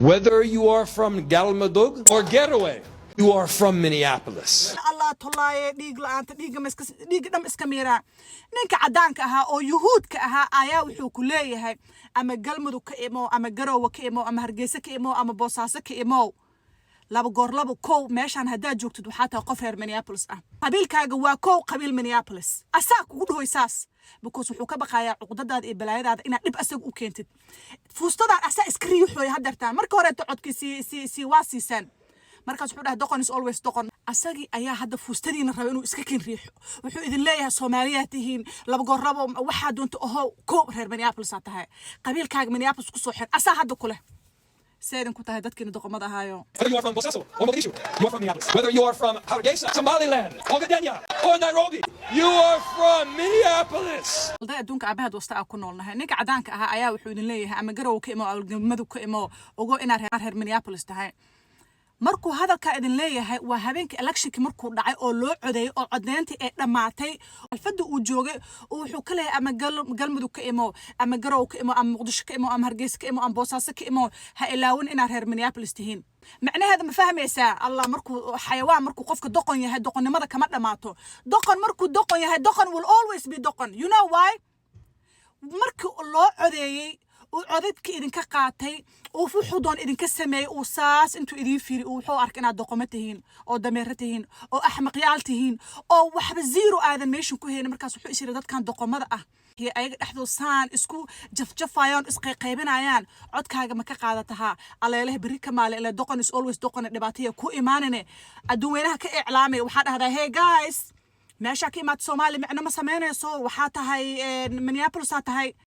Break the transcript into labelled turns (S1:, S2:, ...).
S1: Whether you are from Galmudug or Getaway, you are from Minneapolis.
S2: الله طلعي ديق لأنت ديق دم إسكاميرا نينك عدانك أها أو يهود كأها آيا وحو كلية هاي أما قلمدو كإمو أما قرو كإمو أما هرقيسة كإمو أما بوصاصة كإمو لابو قور لابو كو ماشان هدا جوكتو دوحاتا قفر مينيابوليس قبيل كاغا waa كو قبيل مينيابوليس أساك وقودو يساس بكوس وحو كبقايا عقداداد إي بلايداد إنا دب أساق u keentid fuustadaan asaa iskariyo xooy hadartaan marka hore codki si waasiisan markaas wuxuu dhahay doqon is always doqon asagi ayaa hadda fuustadiina raba inuu iska kin riixo wuxuu idin leeyahay Soomaaliyeed tihiin laba goor rabo waxa doonto oo ko reer Minneapolis tahay qabiilkaaga Minneapolis ku soo xir asaa hadda kule سيدن كنت هدتكين دقمة هايو.
S1: Whether you are from Bosaso or Mogadishu, you are from Minneapolis. Whether you are from Hargeisa, Somaliland, or Gdenya, or Nairobi, you are from Minneapolis.
S2: ده أدونك عباد وسطاء كنولنا نيك عدانك أها أيا وحودين ليه أما جرو كإمو أو مدو كإمو وجو إنار هير مينيابوليس تهاي markuu hadalka idin leeyahay waa habeenkii election markuu dhacay oo loo codeeyay oo codeyntii ay dhamaatay alfada uu joogay oo wuxuu ka leeyahay ama galmudug ka imo ama garow ka imo ama muqdisho ka imo ama hargeysa ka imo ama boosaaso ka imo ha ilaawin inaad reer Minneapolis tihiin macnaheedu ma fahmaysaa allah markuu xayawaan markuu qofka doqon yahay doqonnimada kama dhamaato doqon markuu doqon yahay doqon will always be doqon you know why markii loo codeeyay وعددك إذن كقاتي وفحضون إذن كسمي وساس أنتو إذن فيري وحو أركنا دقمتهين أو دميرتهين أو أحمقيالتهين أو وحب الزيرو آذن ميشن كوهين مركز وحو إسيري داد كان دقمة هي أي أحدو سان إسكو جفايان إسقي قيبين عيان عدك هاقا مكا قادتها على إله بريكا مالي إلا دقن إس always دقن النباتية كو إيمانيني أدوينها كإعلامي وحاد هذا hey guys ماشا كيمات سومالي معنا ما سميني سو وحاتها هاي منيابولس هاي